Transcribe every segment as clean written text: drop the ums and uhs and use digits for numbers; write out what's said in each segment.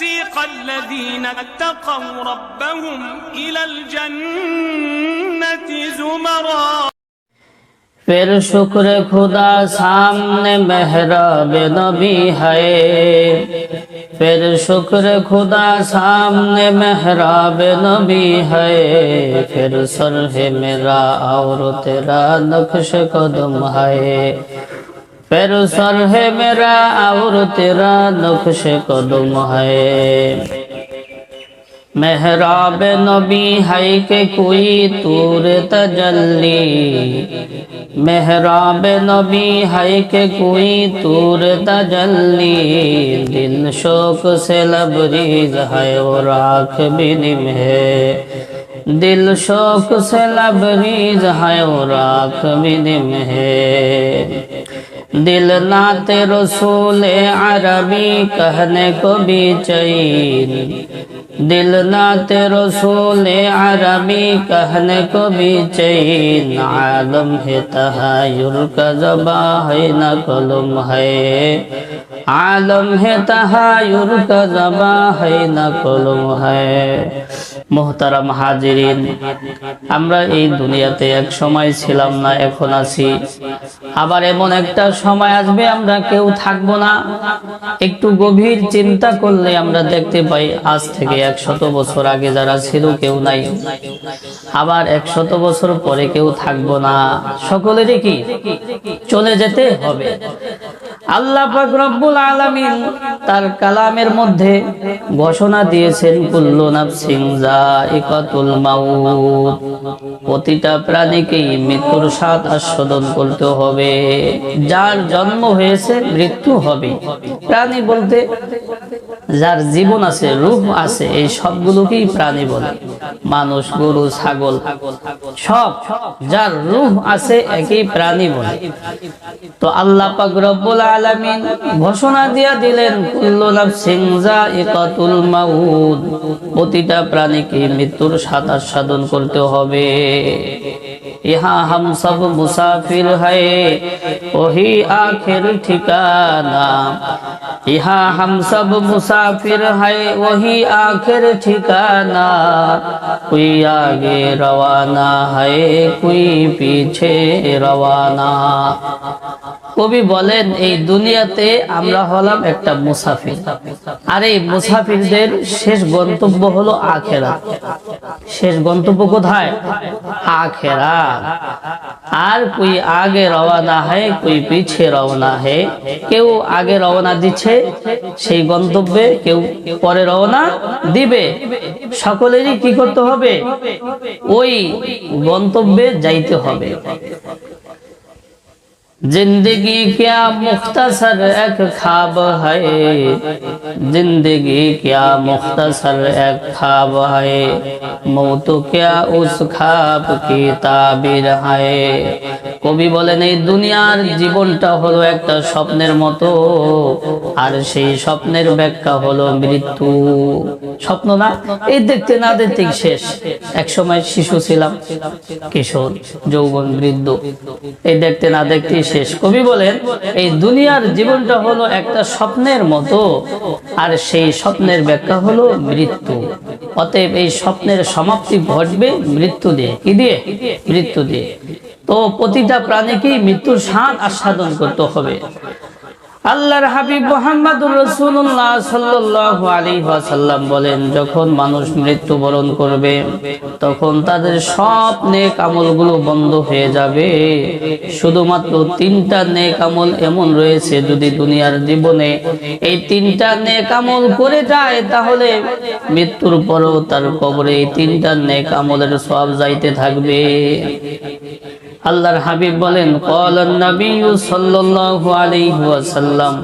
وسيق الذين اتقوا ربهم إلى الجنة زمرا फिर शुक्र खुदा सामने मेहराब नबी है, फिर शुक्र खुदा सामने मेहराब नबी है, फिर सर है मेरा और तेरा नक्श कदम है, फिर सर है मेरा और तेरा नक्श कदम है। मेहराब नबी है के कोई तूर तजल्ली, मेहराब नबी है के कोई तूर तजल्ली, दिल शोक से लबरीज है और आँख भी निम है, दिल शोक से लबरीज है और आँख भी निम है। दिल नाते रसूल अरबी कहने को भी चैन, दिल नाते रसूल अरबी कहने को भी चैन, आलम है तहायुर का ज़बा है न कलम है, आलम है तहायुर का ज़बा है न कलम है। मोहताराम हाजिरिन, আমরা এই দুনিয়াতে এক সময় ছিলাম না, এখন আছি। আবার এমন একটা সময় আসবে আমরা কেউ থাকবো না। একটু গভীর চিন্তা করলে আমরা দেখতে পাই আজ থেকে 100 বছর আগে যারা ছিল কেউ নাই, আবার 100 বছর পরে কেউ থাকবো না। সকলেরই কি চলে যেতে হবে। আল্লাহ পাক রব্বুল আলামিন তার কালামের মধ্যে ঘোষণা দিয়েছেন কুল্লু নাফসিন যায়িকাতুল মাউত, প্রতিটা প্রাণীকেই মৃত্যুর স্বাদ আস্বাদন করতে হবে। যার জন্ম হয়েছে মৃত্যু হবে। প্রাণী বলতে যার জীবন আছে, রূহ আছে, এই সবগুলোকেই প্রাণী বলে। মানুষ, গরু, ছাগল সব যার রূহ আছে একই প্রাণী বলে। তো আল্লাহ পাক রব্বুল আলামিন ঘোষণা দিয়ে দিলেন কুল্লু নাফসিন যায়িকাতুল মাউত, প্রতিটা প্রাণীকে মৃত্যুর স্বাদ আস্বাদন করতে হবে। यहाँ हम सब मुसाफिर है वही आखिर ठिकाना, यहाँ हम सब मुसाफिर है वही आखिर ठिकाना, कोई आगे रवाना है कोई पीछे रवाना। কবি বলেন এই দুনিয়াতে আমরা হলাম একটা মুসাফির, আর এই মুসাফিরদের শেষ গন্তব্য হলো আখিরাত। শেষ গন্তব্য কোথায়? আখিরাত। আর কোই আগে রওনা হয় কোই পিছে রওনা হয়, কেউ আগে রওনা দিচ্ছে সেই গন্তব্যে, কেউ পরে রওনা দিবে। সকলেরই কি করতে হবে? ওই গন্তব্যে যাইতে হবে। जिंदगी क्या मुख्तसर एक ख्वाब है, जिंदगी क्या मुख्तसर एक ख्वाब है, मौत क्या उस ख्वाब की ताबीर है। কবি বলেন এই দুনিয়ার জীবনটা হলো একটা স্বপ্নের মতো, আর সেই স্বপ্নের ব্যাখ্যা হলো মৃত্যু। স্বপ্ন না, এই দেখতে না দেখতে শেষ। এক সময় শিশু ছিলাম, কিশোর, যৌবন, বৃদ্ধ, এই দেখতে না দেখতে শেষ। কবি বলেন এই দুনিয়ার জীবনটা হলো একটা স্বপ্নের মতো, আর সেই স্বপ্নের ব্যাখ্যা হলো মৃত্যু। অতএব এই স্বপ্নের সমাপ্তি ঘটবে মৃত্যু দিয়ে। কি দিয়ে? মৃত্যু দিয়ে। তো প্রতিটা প্রাণীকেই মৃত্যুর স্বাদ আস্বাদন করতে হবে। আল্লাহর হাবিব মুহাম্মদুর রাসূলুল্লাহ সাল্লাল্লাহু আলাইহি ওয়াসাল্লাম বলেন যখন মানুষ মৃত্যুবরণ করবে তখন তাদের সব নেক আমলগুলো বন্ধ হয়ে যাবে। শুধুমাত্র 3টা নেক আমল এমন রয়েছে, যদি দুনিয়ার জীবনে এই 3টা নেক আমল করে যায় তাহলে মৃত্যুর পরেও তার কবরে এই 3টা নেক আমলের সওয়াব যাইতে থাকবে। আল্লাহর হাবিব বলেন ক্বালান নবী সাল্লাল্লাহু আলাইহি ওয়াসাল্লাম,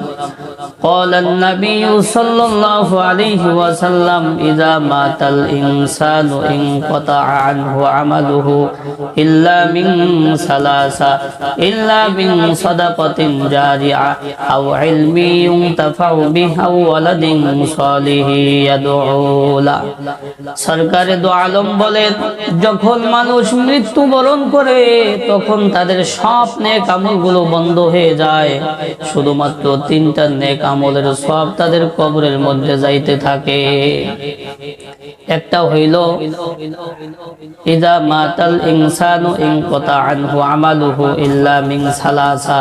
ক্বালান নবী সাল্লাল্লাহু আলাইহি ওয়াসাল্লাম ইযা মাতাল ইনসানু ইনকাতা আনহু আমালুহু ইল্লা মিন সালাসা, ইল্লা মিন সাদাকাতিন জারিয়া আও ইলমি ইউনতাফাউ বিহি আও ওয়ালাদিন সালিহি ইয়াদউ লা। সরকারে দু আলম বলেন যখন মানুষ মৃত্যুবরণ করে তখন তাদের সব নেক আমলগুলো বন্ধ হয়ে যায়, শুধুমাত্র 3টা নেক আমলের সব তাদের কবরের মধ্যে যাইতে থাকে। একটা হইল ইযা মাতাল ইনসানু ইনকাতা আনহু আমালুহু ইল্লা মিন সালাসা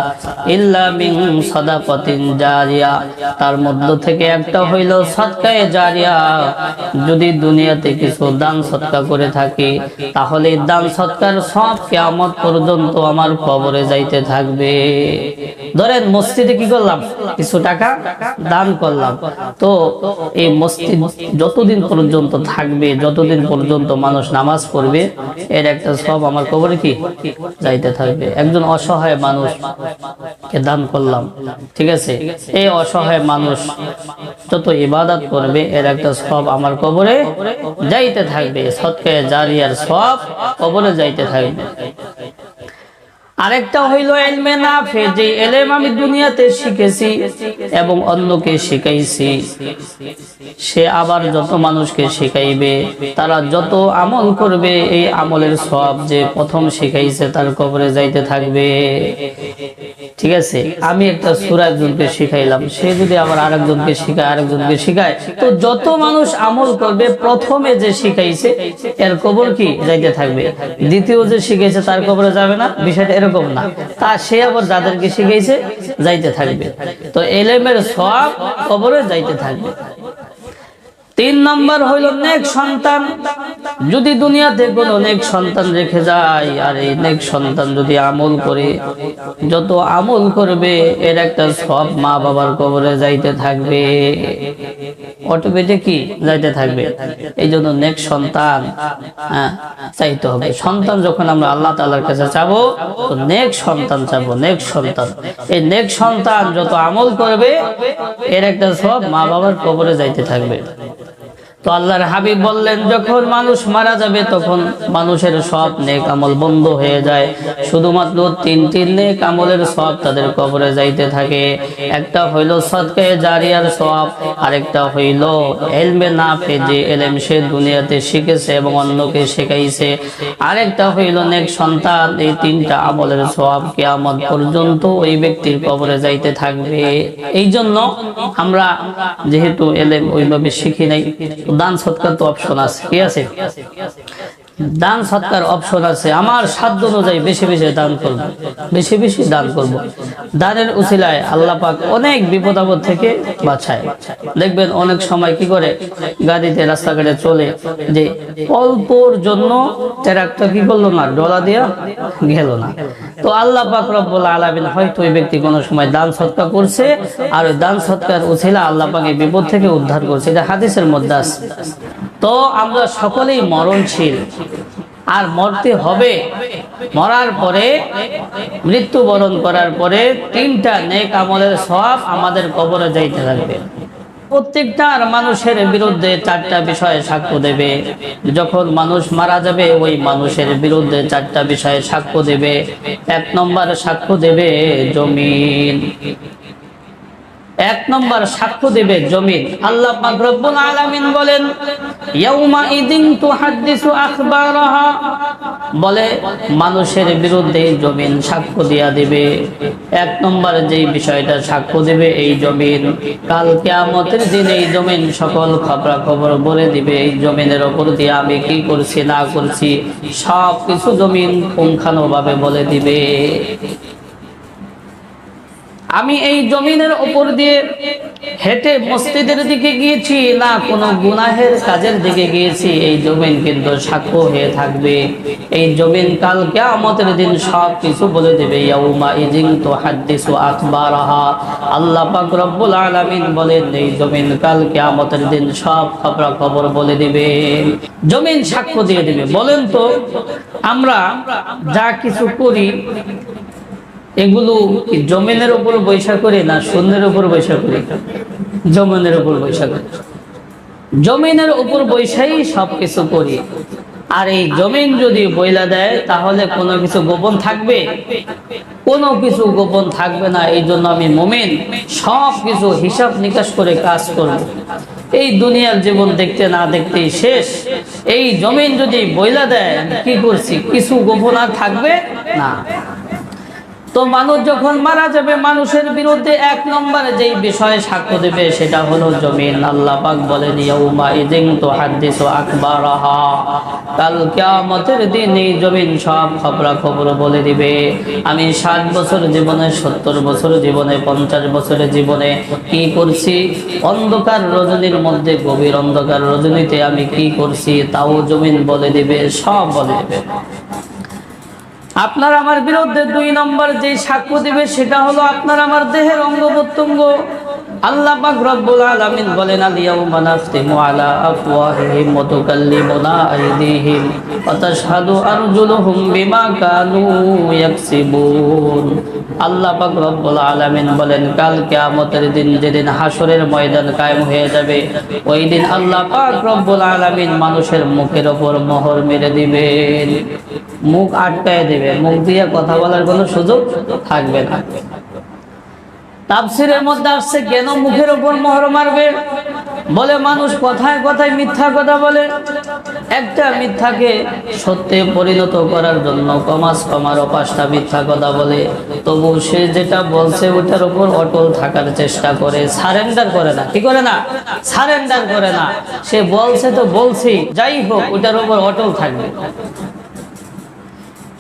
ইল্লা মিন সাদাকাতিন জারিয়া। তার মধ্য থেকে একটা হইল সদকায়ে জারিয়া। যদি দুনিয়াতে কিছু দান সদকা করে থাকি, তাহলে দান সদকার সব কিয়ামত পর্যন্ত আমার কবরে যাইতে থাকবে। ধরেন মসজিদে কি করলাম, কিছু টাকা দান করলাম, তো এই মসজিদ যতদিন পর্যন্ত থাকবে, যতদিন পর্যন্ত মানুষ নামাজ পড়বে, এর একটা সব আমার কবরে কি যাইতে থাকবে। একজন অসহায় মানুষকে দান করলাম, ঠিক আছে, এই অসহায় মানুষ যত ইবাদত করবে, এর একটা সব আমার কবরে যাইতে থাকবে। সদকায়ে জারিয়ার সব কবরে যাইতে থাকবে। আরেকটা হইল ইলমে নাফি, যে ইলম আমি দুনিয়াতে শিখেছি এবং অন্যকে শিখাইছি, সে আবার যত মানুষকে শিখাইবে, তারা যত আমল করবে, এই আমলের সব যে প্রথম শিখাইছে তার কবরে যাইতে থাকবে। ঠিক আছে, আমি একটা সূরা একজনকে শিখাইলাম, সে যদি আবার আরেকজনকে শিখায়, তো যত মানুষ আমল করবে, প্রথমে যে শিখাইছে এর কবর কি যাইতে থাকবে, দ্বিতীয় যে শিখাইছে তার কবরে যাবে না। বিষয়টা এরকম না, তা সে আবার যাদেরকে শিখাইছে যাইতে থাকবে। তো ইলমের সব কবরে যাইতে থাকবে। 3 নম্বর হইল নেক সন্তান। যদি দুনিয়াতে কোনো নেক সন্তান রেখে যায়, আর এই নেক সন্তান যদি আমল করে, যত আমল করবে, এর একটা সব মা বাবার কবরে যাইতে থাকবে, অটোমেটিক কি যাইতে থাকবে। এই জন্য নেক সন্তান চাইতে হবে। সন্তান যখন আমরা আল্লাহ তাআলার কাছে চাবো, তো নেক সন্তান চাবো, নেক সন্তান। এই নেক সন্তান যত আমল করবে, এর একটা সব মা বাবার কবরে যাইতে থাকবে। তো আল্লাহর হাবিব বললেন, যখন মানুষ মারা যাবে, তখন মানুষের সব নেক আমল বন্ধ হয়ে যায়, শুধুমাত্র 3টি নেক আমলের সব তাদের কবরে যাইতে থাকে। একটা হইল সদকায়ে জারিয়ার সব, আরেকটা হইল ইলমে নাফি, যে ইলম সে দুনিয়াতে শিখেছে এবং অন্যকে শেখাইছে, আরেকটা হইল নেক সন্তান। এই 3টা আমলের সব কিয়ামত পর্যন্ত ওই ব্যক্তির কবরে যাইতে থাকবে। এই জন্য আমরা যেহেতু ইলম ওইভাবে শিখি নাই, দান সৎকার তো অপশন আছে, কি আছে, দান সৎকার অপশন আছে। আমার সাধ্য অনুযায়ী বেশি বেশি দান করব, বেশি বেশি দান করব। দানের উসিলায় আল্লাহ পাক অনেক বিপদ আপদ থেকে বাঁচায়। দেখবেন অনেক সময় কি করে, গাড়িতে রাস্তাঘাটে চলে, যে অল্পর জন্য ট্রাকটা কি করলো না, ডলা দিয়া গেল না। তো আল্লাহ পাক রব্বুল আলামিন হয়তো ওই ব্যক্তি কোনো সময় দান সৎকার করছে, আর ওই দান সৎকার উসিলা আল্লাহ পাক এই বিপদ থেকে উদ্ধার করছে। এটা হাদিসের মধ্যে আছে। তো আমরা সকলেই মরণশীল, আর মরতে হবে। মরার পরে, মৃত্যুবরণ করার পরে 3টা নেক আমলের সওয়াব আমাদের কবরে যাইতে থাকবে। প্রত্যেকটা মানুষের বিরুদ্ধে 4টা বিষয়ে সাক্ষ্য দেবে। যখন মানুষ মারা যাবে, ওই মানুষের বিরুদ্ধে 4টা বিষয়ে সাক্ষ্য দেবে। 1 নম্বর সাক্ষ্য দেবে জমিন। 1 নম্বর সাক্ষ্য দেবে জমিন। আল্লাহ পাক রব্বুল আলামিন বলেন, ইয়াউমা ইদিন তুহাদ্দিসু আখবারাহা, বলে মানুষের বিরুদ্ধে জমিন সাক্ষ্য দিয়া দিবে। 1 নম্বর যেই বিষয়টা সাক্ষ্য দেবে এই জমিন, কাল কিয়ামতের দিন এই জমিন সকল খবরাখবর বলে দিবে। এই জমিনের উপর দিয়ে আমি কি করছি না করছি সব কিছু জমিন পুঙ্খানুভাবে বলে দিবে। আমি এই জমিনের উপর দিয়ে হেঁটে মসজিদের দিকে গিয়েছি না কোনো গুনাহের কাজের দিকে গিয়েছি, এই জমিন কিন্তু সাক্ষ্য হয়ে থাকবে। এই জমিন কাল কিয়ামতের দিন সব কিছু বলে দেবে। ইয়াউমা ইযিন তুহাদ্দিসু আখবারাহা, আল্লাহ পাক রব্বুল আলামিন বলেন, এই জমিন কাল কিয়ামতের দিন সব খবর বলে দিবে। জমিন সাক্ষ্য দিয়ে দিবে। বলেন তো, আমরা যা কিছু করি এগুলো কি জমিনের উপর বৈশা করি না শূন্যের উপর বৈশা করি? জমিনের উপর বৈশা করি। জমিনের উপর বৈশাই সবকিছু করি। আর এই জমিন যদি বইলা দেয় তাহলে কোনো কিছু গোপন থাকবে? কোনো কিছু গোপন থাকবে না। এই জন্য আমি মুমিন সব কিছু হিসাব নিকাশ করে কাজ করব। এই দুনিয়ার জীবন দেখতে না দেখতেই শেষ। এই জমিন যদি বইলা দেয় কি করছি, কিছু গোপন আর থাকবে না। তো মানুষ যখন মারা যাবে, মানুষের বিরুদ্ধে এক নম্বরে যেই বিষয়ে সাক্ষ্য দেবে সেটা হলো জমিন। আল্লাহ পাক বলেন, ইয়াউমা ইযিন তুহাদ্দিসু আকবারাহা, কাল কিয়ামতের দিন এই জমিন সব খবরাখবর বলে দিবে। আমি 60 বছর জীবনে, 70 বছর জীবনে, 50 বছরের জীবনে কি করছি, অন্ধকার রজনীর মধ্যে, গভীর অন্ধকার রজনীতে আমি কি করছি তাও জমিন বলে দিবে, সব বলে দিবে। আপনার আমার বিরুদ্ধে 2 নম্বর যে সাক্ষ্য দিবে সেটা হলো আপনার আমার দেহের অঙ্গ প্রত্যঙ্গ। আল্লাহ পাক রব্বুল আলামিন বলেন, আল-ইয়াউমা নাখতিমু আলা আফওয়াহিহিম ওয়া তুকাল্লিমুনা আইদিহিম ওয়া তাশহাদু আরজুলুহুম বিমা কানু ইয়াকসিবুন। আল্লাহ পাক রব্বুল আলামিন বলেন, কাল কিয়ামতের দিন, যেদিন হাসরের ময়দান কায়েম হয়ে যাবে, ওই দিন আল্লাহ পাক রব্বুল আলামিন মানুষের মুখের উপর মোহর মেরে দিবেন, মুখ আটকায় দেবে, মুখ দিয়ে কথা বলার কোনো সুযোগ থাকবে না। তাফসীরের মধ্যে আসছে কেন মুখের উপর মোহর মারবে? বলে মানুষ কথায় কথায় মিথ্যা কথা বলে, একটা মিথ্যাকে সত্যে পরিণত করার জন্য কমাস কমারও 5টা মিথ্যা কথা বলে, তবু সে যেটা বলছে ওটার উপর অটল থাকার চেষ্টা করে, সারেন্ডার করে না। কি করে না? সারেন্ডার করে না। সে বলছে তো বলছি, যাই হোক ওটার উপর অটল থাকবে।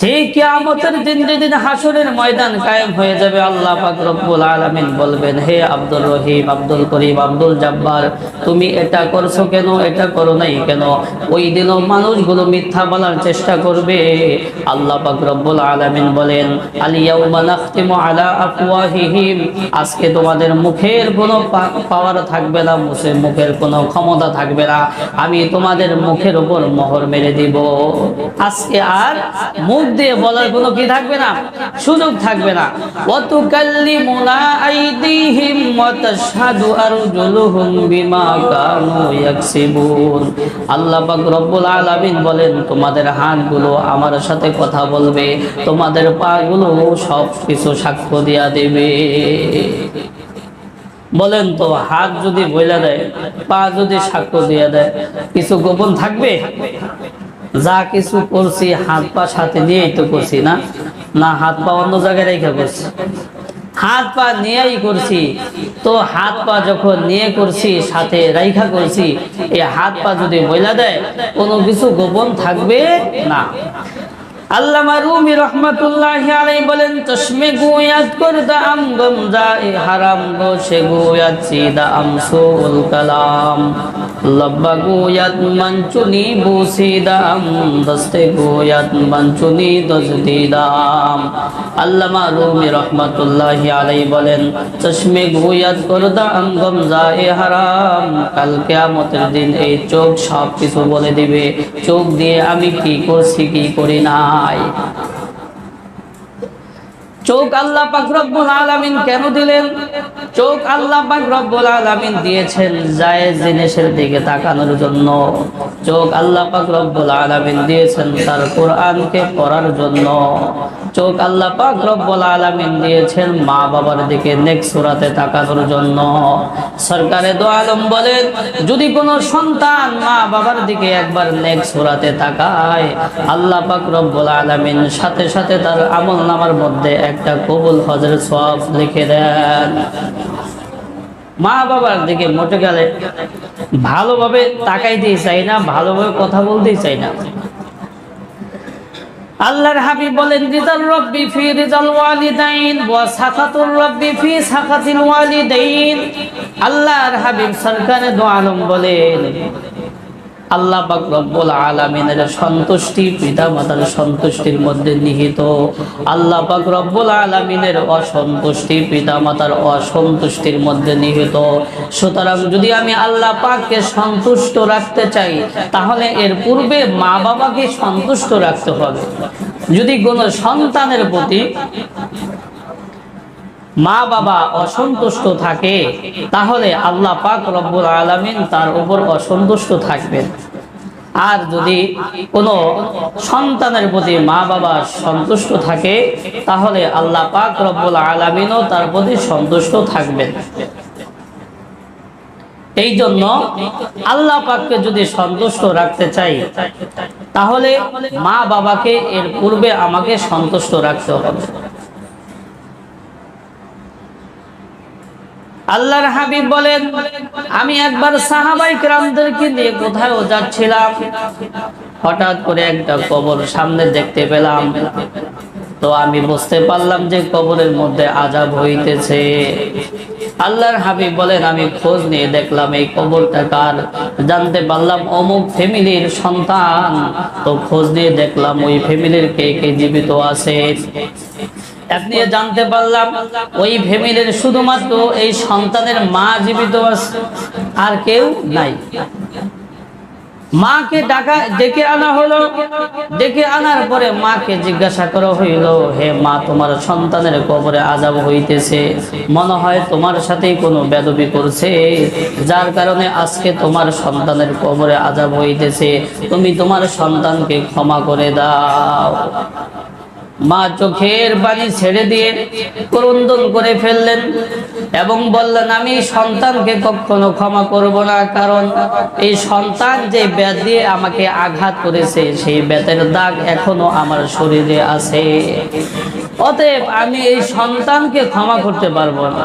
ঠিক কিয়ামতের দিন যেদিন হাসরের ময়দান কায়েম হয়ে যাবে, আল্লাহ পাক রব্বুল আলামিন বলবেন, হে আব্দুর রহিম, আব্দুল করিম, আব্দুল জব্বার, তুমি এটা করছো কেন, এটা করো নাই কেন? ওই দিনও মানুষগুলো মিথ্যা বলার চেষ্টা করবে। আল্লাহ পাক রব্বুল আলামিন বলেন, আল-ইয়াউমা নাখতিমু আলা আফওয়াহিহিম, আজকে তোমাদের মুখের কোনো পাওয়ার থাকবে না, মুখের কোনো ক্ষমতা থাকবে না, আমি তোমাদের মুখের উপর মোহর মেরে দিব। আজকে আর মুখ দিয়ে বলার কোনো কি থাকবে না, সুযোগ থাকবে না। ওয়া তুকাল্লিমুনা আইদিহিম ওয়া তাশহাদু আরজুলুহুম বিমা কানু ইয়াকসিবুন। আল্লাহ পাক রব্বুল আলামিন বলেন, তোমাদের হাতগুলো আমার সাথে কথা বলবে, তোমাদের পাগুলো সব কিছু সাক্ষ্য দিয়া দেবে। বলেন তো, হাত যদি বইলা দেয়, পা যদি সাক্ষ্য দিয়ে দেয়, কিছু গোপন থাকবে? যা কিছু করছি হাত পা সাথে নিয়েই তো করছি, না? না, হাত পা অন্য জায়গায় রেখে করছি? হাত পা নিয়েই করছি। তো হাত পা যখন নিয়ে করছি, সাথে রাইখা করছি, এই হাত পা যদি বইলা দেয়, কোনো কিছু গোপন থাকবে না। আল্লামা রুমি রহমাতুল্লাহি আলাইহি বলেন, চশমে গোয়াত করদা আম গমজায়ে হারাম গো সে গোয়াত সিদা আম সুল কালাম, লব্বা গোয়াত মঞ্চুনি বুসিদা আম দস্তে গোয়াত মঞ্চুনি দজদিদাম। আল্লামা রুমি রহমাতুল্লাহি আলাইহি বলেন, চশমে গোয়াত করদা আম গমজায়ে হারাম, কাল কিয়ামতের দিন এই চোখ সব কিছু বলে দিবে, চোখ দিয়ে আমি কি করছি কি করি না। চোখ আল্লাহ পাক রব্বুল আলামিন কেন দিলেন? চোখ আল্লাহ পাক রব্বুল আলামিন দিয়েছেন জায়েজ জিনিসের দিকে তাকানোর জন্য। চোখ আল্লাহ পাক রব্বুল আলামিন দিয়েছেন তার কোরআনকে পড়ার জন্য। চোখ আল্লাহ পাক রব্বুল আলামিন দিয়েছেন মা বাবার দিকে নেক সূরাতে তাকানোর জন্য। সরকারে দো আলম বলেন, যদি কোনো সন্তান মা বাবার দিকে একবার নেক সূরাতে তাকায়, আল্লাহ পাক রব্বুল আলামিন সাথে সাথে তার আমলনামার মধ্যে একটা কবুল হজের সওয়াব লিখে দেন। মা বাবার দিকে মোটে গেলে ভালোভাবে তাকাইতেই চাই না, ভালোভাবে কথা বলতেই চাই না। আল্লাহর হাবিব বলেন, রিজাল রব্বি ফি রিজাল ওয়ালিদাইন ওয়া সাখাতুর রব্বি ফি সাখাতিল ওয়ালিদাইন। আল্লাহর হাবিব সরকারে দো আলম বলেন, আল্লাহ পাক রব্বুল আলামিনের সন্তুষ্টি পিতামাতার সন্তুষ্টির মধ্যে নিহিত, আল্লাহ পাক রব্বুল আলামিনের অসন্তুষ্টি পিতামাতার অসন্তুষ্টির মধ্যে নিহিত। সুতরাং যদি আমি আল্লাহ পাককে সন্তুষ্ট রাখতে চাই, তাহলে এর পূর্বে মা বাবাকে সন্তুষ্ট রাখতে হবে। যদি কোনো সন্তানের প্রতি মা বাবা অসন্তুষ্ট থাকে, তাহলে আল্লাহ পাক রব্বুল আলামিন তার উপর অসন্তুষ্ট থাকবেন। আর যদি কোনো সন্তানের প্রতি মা বাবা সন্তুষ্ট থাকে তাহলে আল্লাহ পাক রব্বুল আলামিনও তার প্রতি সন্তুষ্ট থাকবেন। এই জন্য আল্লাহ পাককে যদি সন্তুষ্ট রাখতে চাই তাহলে মা বাবাকে এর পূর্বে আমাকে সন্তুষ্ট রাখতে হবে। আল্লাহর হাবিব বলেন, আমি একবার সাহাবায়ে কেরামদেরকে নিয়ে কোথাও যাচ্ছিলাম, হঠাৎ করে একটা কবর সামনে দেখতে পেলাম। তো আমি বুঝতে পারলাম যে কবরের মধ্যে আযাব হইতেছে। আল্লাহর হাবিব বলেন, আমি খোঁজ নিয়ে দেখলাম এই কবরটা কার। জানতে পারলাম অমুক ফ্যামিলির সন্তান। তো খোঁজ নিয়ে দেখলাম ওই ফ্যামিলির কে কে জীবিত আছে। আপনি জানতে পারলাম ওই ফ্যামিলির শুধুমাত্র এই সন্তানের মা জীবিত আছে, আর কেউ নাই। মাকে ডেকে আনা হলো। ডেকে আনার পরে মাকে জিজ্ঞাসা করা হইল, হে মা, তোমার সন্তানের কবরে আযাব হইতেছে, মনে হয় তোমার সাথেই কোনো বেদবি করছে, যার কারণে আজকে তোমার সন্তানের কবরে আযাব হইতেছে, তুমি তোমার সন্তানকে ক্ষমা করে দাও। মা চোখের পানি ছেড়ে দিয়ে ক্রন্দন করে ফেললেন এবং বললেন, আমি সন্তানকে কখনো ক্ষমা করব না, কারণ এই সন্তান যে ব্যাধ দিয়ে আমাকে আঘাত করেছে সেই ব্যাধের দাগ এখনো আমার শরীরে আছে, অতএব আমি এই সন্তানকে ক্ষমা করতে পারবো না।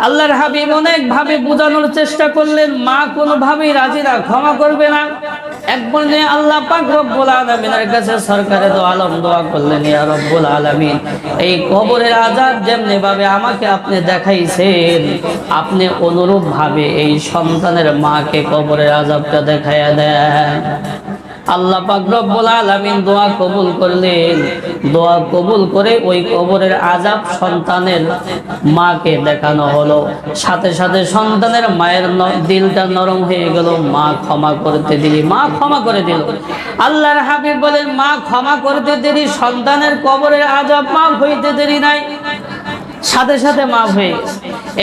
আল্লাহর হাবিব অনেক ভাবে বোঝানোর চেষ্টা করলেন, মা কোনোভাবেই রাজি না, ক্ষমা করবে না। এক পর্যায়ে আল্লাহ পাক রব্বুল আলামিনের কাছে সরকারে দো আলম দোয়া করলেন, ইয়া রব্বুল আলামিন, এই কবরের আযাব যেমনি ভাবে আমাকে আপনি দেখাইছেন, আপনি অনুরূপ ভাবে এই সন্তানের মাকে কবরের আযাবটা দেখাইয়া দেন। আল্লাহ পাক রব্বুল আলামিন দোয়া কবুল করলেন। দোয়া কবুল করে ওই কবরের আযাব সন্তানের মাকে দেখানো হলো। সাথে সাথে সন্তানের মায়ের দিলটা নরম হয়ে গেল, মা ক্ষমা করতে দিলি, মা ক্ষমা করে দিল। আল্লাহর হাবিব বলেন, মা ক্ষমা করতে দেরি, সন্তানের কবরের আযাব মাফ হইতে দেরি নাই, সাথে সাথে মাফ হয়ে গেছে।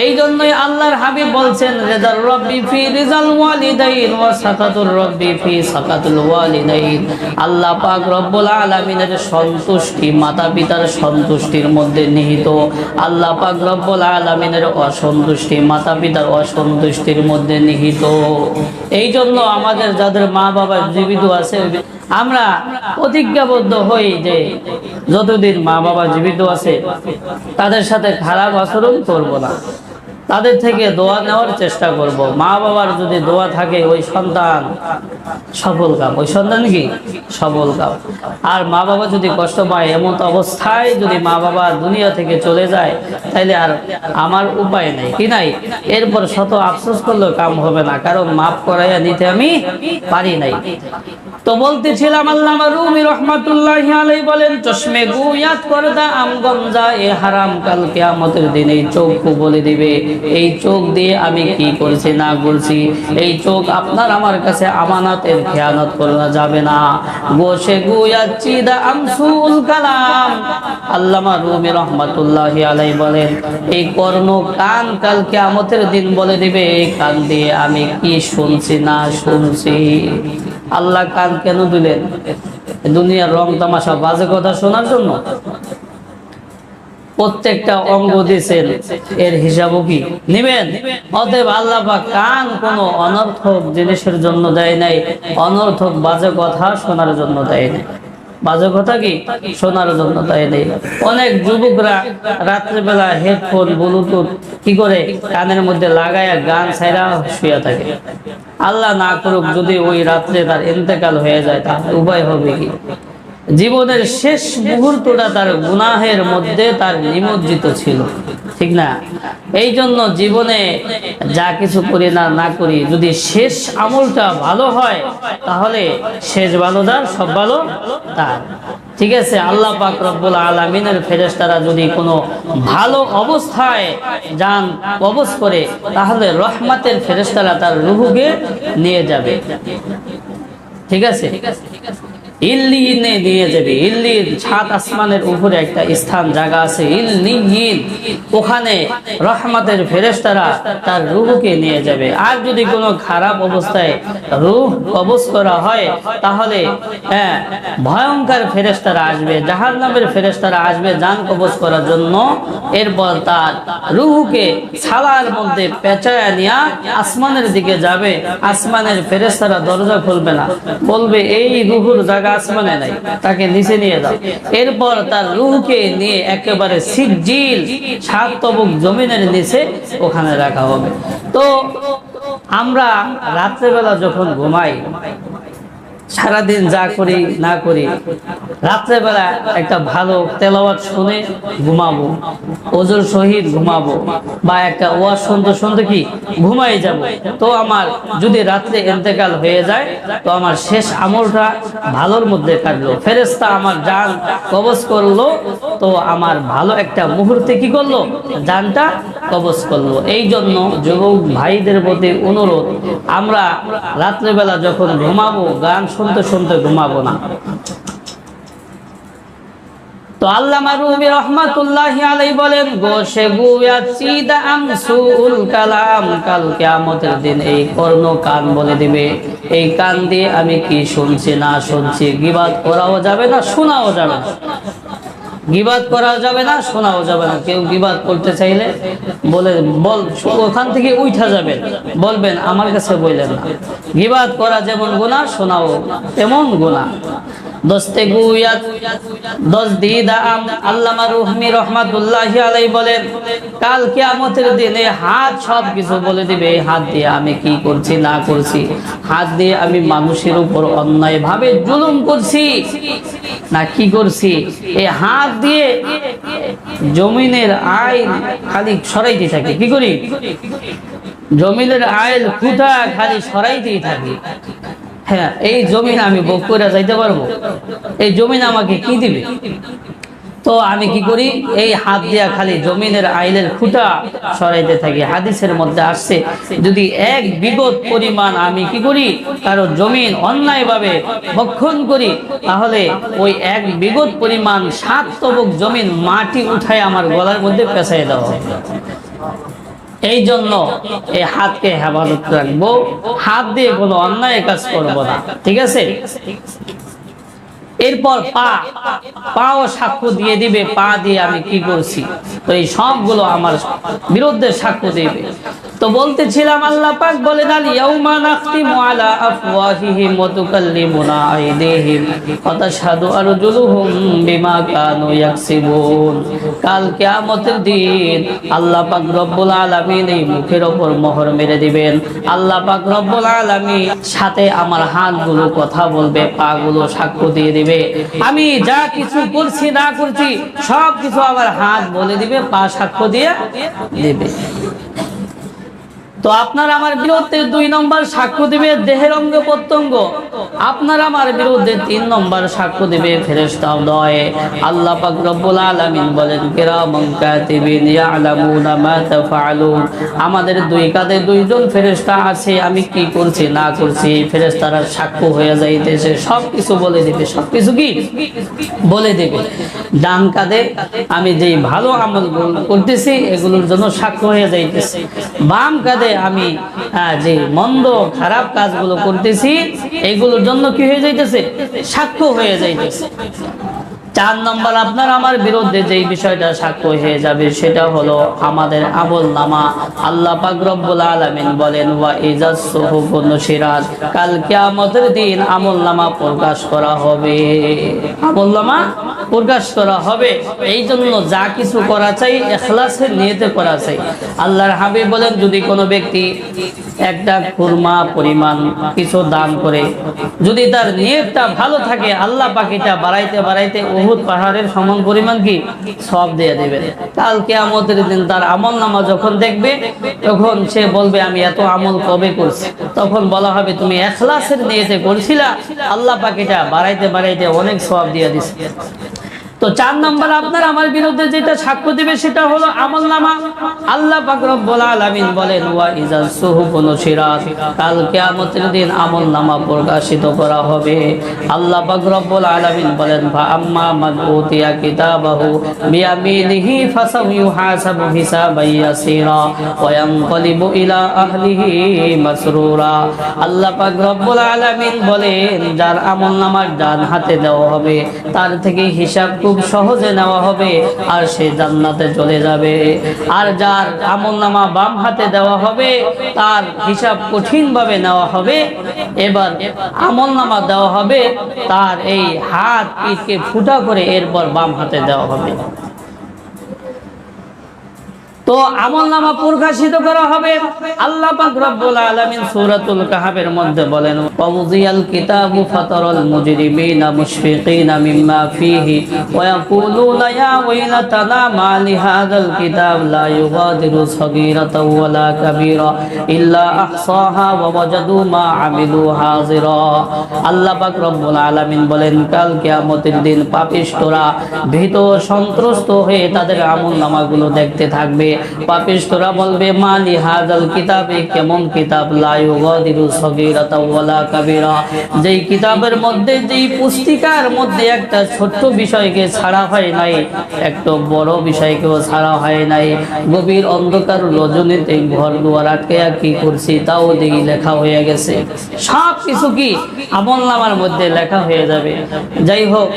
এই জন্যই আল্লাহর হাবিব বলছেন, রিজাল রব্বি ফি রিজাল ওয়ালিদাইন ওয়া সাকাতুর রব্বি ফি সাকাতুল ওয়ালিদাইন। আল্লাহ পাক রব্বুল আলামিনের সন্তুষ্টি মাতা পিতার সন্তুষ্টির মধ্যে নিহিত, আল্লাহ পাক রব্বুল আলামিনের অসন্তুষ্টি মাতা পিতার অসন্তুষ্টির মধ্যে নিহিত। এই জন্য আমাদের যাদের মা বাবা জীবিত আছে আমরা প্রতিজ্ঞাবদ্ধ হই যে যতদিন মা বাবা জীবিত আছে তাদের সাথে খারাপ আচরণ করব না, তাদের থেকে দোয়া নেওয়ার চেষ্টা করব। মা বাবার যদি দোয়া থাকে ওই সন্তান সফল কাম, ওই সন্তান কি সফল কাম। আর মা বাবা যদি কষ্ট পায়, এমন অবস্থায় যদি মা বাবা দুনিয়া থেকে চলে যায়, তাইলে আর আমার উপায় নেই, কি নাই, এরপর শত আফসোস করলেও কাম হবে না, কারণ মাফ করাইয়া নিতে আমি পারি নাই। তো বলতেছিলাম, আল্লামা রুমি রাহমাতুল্লাহি আলাইহি বলেন, চশমে গুয়াত করদা আমগমজা এ হারাম কাল কিয়ামতের দিন এই চোখ বলে দিবে এই চোখ দিয়ে আমি কি করেছি না করেছি। এই চোখ আপনার আমার কাছে আমানতের খেয়ানত করা যাবে না। গোশে গুয়াত চিদা আমসুল কালাম। আল্লামা রুমি রাহমাতুল্লাহি আলাইহি বলেন, এই কর্ণ কান কাল কিয়ামতের দিন বলে দিবে এই কান দিয়ে আমি কি শুনছি না শুনছি। আল্লাহ কান কেন দিলেন? দুনিয়ার রং তামাশা বাজে কথা শোনার জন্য? প্রত্যেকটা অঙ্গ দিয়েছেন, এর হিসাবও কি নেবেন? অতএব আল্লাহ পাক কান কোনো অনর্থক জিনিসের জন্য দেয় নাই, অনর্থক বাজে কথা শোনার জন্য দেয় নাই। বাজে কথা কি শোনার জন্য দেয় নাই। অনেক যুবকরা রাত্রেবেলা হেডফোন ব্লুটুথ কি করে কানের মধ্যে লাগায়া গান ছাইরা শুয়ে থাকে। আল্লাহ না করুক যদি ওই রাত্রে তার ইন্তেকাল হয়ে যায়, তাহলে উপায় হবে কি? জীবনের শেষ মুহূর্তটা তার গুনাহের মধ্যে তার নিমজ্জিত ছিল, ঠিক না? এই জন্য জীবনে যা কিছু করি না না করি, যদি শেষ আমলটা ভালো হয় তাহলে শেষ ভালো যার সব ভালো তার, ঠিক আছে? আল্লাহ পাক রব্বুল আলামিনের ফেরেশতারা যদি কোনো ভালো অবস্থায় যান কবজ করে, তাহলে রহমতের ফেরেশতারা তার রূহকে নিয়ে যাবে, ঠিক আছে? ইল্লিয়িনে নিয়ে যাবে। ইল্লিয়িন 7 আসমানের উপরে একটা স্থান জায়গা আছে ইল্লিয়িন, ওখানে রহমতের ফেরেশতারা তার রূহকে নিয়ে যাবে। আর যদি কোনো খারাপ অবস্থায় রূহ কবজ করা হয় তাহলে ভয়ঙ্কর ফেরেশতারা আসবে, জাহান্নামের ফেরেশতারা আসবে জান কবজ করার জন্য। এরপর তার রূহকে ছালার মধ্যে পেঁচায়া নিয়ে আসমানের দিকে যাবে। আসমানের ফেরেশতারা দরজা খুলবে না, বলবে এই রূহুর জায়গা আসমানে নাই, তাকে নিচে নিয়ে যাও। এরপর তার রূহকে নিয়ে একেবারে সিজিল 7 তবক জমিনের নিচে ওখানে রাখা হবে। তো আমরা রাত্রেবেলা যখন ঘুমাই, সারাদিন যা করি না করি, রাত্রেবেলা একটা ভালো তেলাওয়াত শুনে ঘুমাবো, ওজোর সহিত ঘুমাবো, বা একটা ওয়াজ শুনতে শুনতে কি ঘুমাই যাব। তো আমার যদি রাত্রে ইন্তেকাল হয়ে যায় তো আমার শেষ আমলটা ভালোর মধ্যে কাটলো, ফেরেশতা আমার জান কবজ করলো, তো আমার ভালো একটা মুহূর্তে কি করলো, জানটা কবজ করলো। এই জন্য যুবক ভাইদের প্রতি অনুরোধ, আমরা রাত্রেবেলা যখন ঘুমাবো গান শুনতে শুনতে ঘুমাবো না। তো আল্লামা রুমি রহমাতুল্লাহি আলাইহি বলেন, গোশে গুয়া চিদা আমসুল কালাম, কাল কিয়ামতের দিন এই কর্ণ কান বলে দিবে, এই কান দিয়ে আমি কি শুনছি না শুনছি। গীবাত করাও যাবে না, শোনাও যাবে না। গীবাত করা যাবে না, শোনাও যাবে না। কেউ গীবাত করতে চাইলে বল ওখান থেকে উঠা যাবেন, বলবেন আমার কাছে বললেন না। গীবাত করা যেমন গুনাহ, শোনাও তেমন গুনাহ। দস্তে গুয়াত দস দিদা আল্লামা রুমি রহমাতুল্লাহি আলাইহি বলেন, কাল কিয়ামতের দিনে হাত সব কিছু বলে দিবে। হাত দিয়ে আমি কি করছি না করছি, হাত দিয়ে আমি মানুষের উপর অন্যায় ভাবে জুলুম করছি না কি করছি। এই হাত দিয়ে জমিনের আইল খালি সরাইতে থাকে। কি করি? জমিনের আইল খুঁটা খালি সরাইতেই থাকি। হ্যাঁ, এই জমিন আমি ভোগ করে যাইতে পারবো? এই জমিন আমাকে কি দিবে? তো আমি কি করি? এই হাত দিয়া খালি জমিনের আইলের খুঁটা সরাইতে থাকি। হাদিসের মধ্যে আসছে, যদি 1 বিগত পরিমাণ আমি কি করি, কারো জমিন অন্যায়ভাবে ভক্ষণ করি, তাহলে ওই 1 বিগত পরিমাণ 7 তবক জমিন মাটি উঠায় আমার গলার মধ্যে পেঁচাই দেওয়া হবে। এই জন্য এই হাতকে হেফাজত রাখবো, হাত দিয়ে কোনো অন্যায় কাজ করবো না। ঠিক আছে? এরপর পাও সাক্ষ্য দিয়ে দিবে, পা দিয়ে আমি কি করছি। তো এই সবগুলো আমার বিরুদ্ধে সাক্ষ্য দিবে। তো বলতেছিলাম, আল্লাহ পাক বলেন, আল ইয়াউমা নাখতিমু আলা আফওয়াহিহিম ওয়া তুকাল্লিমুনা আইদিহিম ওয়া তাশহাদু আরজুলুহুম বিমা কানু ইয়াকসিবুন। কাল কিয়ামতের দিন আল্লাহ পাক রব্বুল আলামিন এই মুখের উপর মোহর মেরে দিবেন। আল্লাহ পাক রব্বুল আলামিন সাথে আমার হাতগুলো কথা বলবে, পাগুলো সাক্ষ্য দিয়ে দিবে। আমি যা কিছু করছি না করছি সব কিছু আমার হাত বলে দিবে, পা সাক্ষ্য দিয়ে দিবে। তো আপনার আমার বিরুদ্ধে 2 নম্বর সাক্ষ্য দিবে দেহের অঙ্গ প্রত্যঙ্গ, আপনার আমার বিরুদ্ধে 3 নম্বর সাক্ষ্য দিবে ফেরেশতাদ্বয়। আল্লাহ পাক রব্বুল আলামিন বলেন, কিরামান কাতিবিন ইয়ালামুনা মা তাফআলুন। আমাদের 2 কাঁধে 2 জন ফেরেশতা আছে, আমি কি করছি না করছি ফেরেশতারা সাক্ষ্য হয়ে যাইতেছে, সব কিছু বলে দিবে। সব কিছু কি বলে দিবে। ডান কাঁধে আমি যেই ভালো আমল করতেছি এগুলোর জন্য সাক্ষ্য হয়ে যাইতেছে, বাম কাঁধে আমি যে মন্দ খারাপ কাজগুলো করতেছি এগুলোর জন্য কি হয়ে যাইতেছে, সাক্ষ্য হয়ে যাইতেছে। 4 নম্বর আপনার আমার বিরুদ্ধে যেই বিষয়টা সাক্ষ্য হয়ে যাবে সেটা হলো আমাদের আমল নামা। আল্লাহ পাক রব্বুল আলামিন বলেন, ওয়া ইজাস সুহুফুন নুশিরাত, কাল কিয়ামতের দিন আমল নামা প্রকাশ করা হবে। আমল নামা প্রকাশ করা হবে। এই জন্য যা কিছু করা চাই ইখলাসের নিয়তে করা চাই। আল্লাহর হাবিব বলেন, যদি কোনো ব্যক্তি একটা খুরমা পরিমাণ কিছু দান করে, যদি তার নিয়তটা ভালো থাকে, আল্লাহ পাক এটা বাড়াইতে বাড়াইতে উহুদ পাহাড়ের সমান পরিমাণ কি সওয়াব দিয়ে দিবেন। কাল কিয়ামতের দিন তার আমলনামা যখন দেখবে তখন সে বলবে, আমি এত আমল কবে করছি। তখন বলা হবে, তুমি ইখলাসের নিয়তে করছিলা, আল্লাহ পাক এটা বাড়াইতে বাড়াইতে অনেক সওয়াব দিয়ে দিয়েছে। তো তো 4 নম্বর আপনার আমার বিরুদ্ধে যেটা সাক্ষ্য দিবে সেটা হলো আমলনামা। আল্লাহ পাক রব্বুল আলামিন বলেন ওয়া ইযাস সুহুফু নুশিরাত, কাল কিয়ামতের দিন আমলনামা প্রকাশিত করা হবে। আল্লাহ পাক রব্বুল আলামিন বলেন ফা আম্মা মান উতিয়া কিতাবাহু বিয়ামিনিহি ফাসায়ুহাসাবু হিসাবান ইয়াসীরা ওয়া ইয়ানকালিবু ইলা আহলিহি মাসরুরা। আল্লাহ পাক রব্বুল আলামিন বলেন যার আমলনামার ডান হাতে দেওয়া হবে তার থেকে হিসাব খুব সহজে নেওয়া হবে আর সে জান্নাতে চলে যাবে। আর যার আমলনামা বাম হাতে দেওয়া হবে তার হিসাব কঠিন ভাবে নেওয়া হবে। এবার আমলনামা দেওয়া হবে তার এই হাত পিঠকে ফুটা করে এরপর বাম হাতে দেওয়া হবে। তো আমলনামা প্রকাশিত করা হবে। আল্লাহ পাক রব্বুল আলামিন সূরাতুল কাহফের মধ্যে বলেন ওয়াউযিয়াল কিতাবু ফাতারাল মুজরিমিনা মুশফিকিনা মিম্মা ফীহি ওয়া ইয়াকুলুনা ইয়া ওয়াইলাতানা মা লিহাযাল কিতাব লা ইউগাদিরু সাগীরাতাও ওয়ালা কাবীরা ইল্লা আহসাহা ওয়া ওয়াজাদু মা আমিলু হাযিরা। আল্লাহ পাক রব্বুল আলামিন বলেন কাল কিয়ামতের দিন পাপিষ্ঠরা ভীত সন্ত্রস্ত হয়ে তাদের আমলনামাগুলো দেখতে থাকবে। পাপিষ্ঠরা বলবে মালি হাযাল কিতাবে, কেমন কিতাব, লা ইউগাদিরু সাগীরাতাও ওয়ালা কাবীরা, যেই কিতাবের মধ্যে যেই পুস্তিকার মধ্যে একটা ছোট্ট বিষয়কে ছাড়া হয় নাই, একটা বড় বিষয়কেও ছাড়া হয় নাই। গভীর অন্ধকার রজনীতে ঘর দুয়ার আটকে কি করছি তাও দেখি লেখা হয়ে গেছে। সব কিছু কি আমলনামার মধ্যে লেখা হয়ে যাবে। যাই হোক,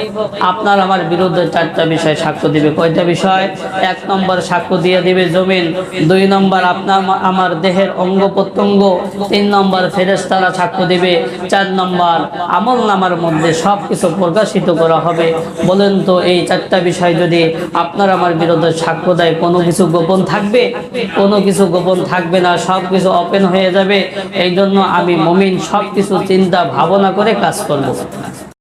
আপনার আমার বিরুদ্ধে 4টা বিষয় সাক্ষ্য দিবে। কয়টা বিষয়? 1 নম্বর সাক্ষ্য দিয়ে দিবে জমিন, 2 নম্বর আপনার আমার দেহের অঙ্গ প্রত্যঙ্গ, 3 নম্বর ফেরেশতারা সাক্ষ্য দিবে, 4 নম্বর আমলনামার মধ্যে সবকিছু প্রকাশিত করা হবে। বলেন তো এই 4টা বিষয় যদি আপনার আমার বিরুদ্ধে সাক্ষ্য দেয়, কোনো কিছু গোপন থাকবে? কোনো কিছু গোপন থাকবে না, সবকিছু ওপেন হয়ে যাবে। এই জন্য আমি মুমিন সবকিছু চিন্তা ভাবনা করে কাজ করব।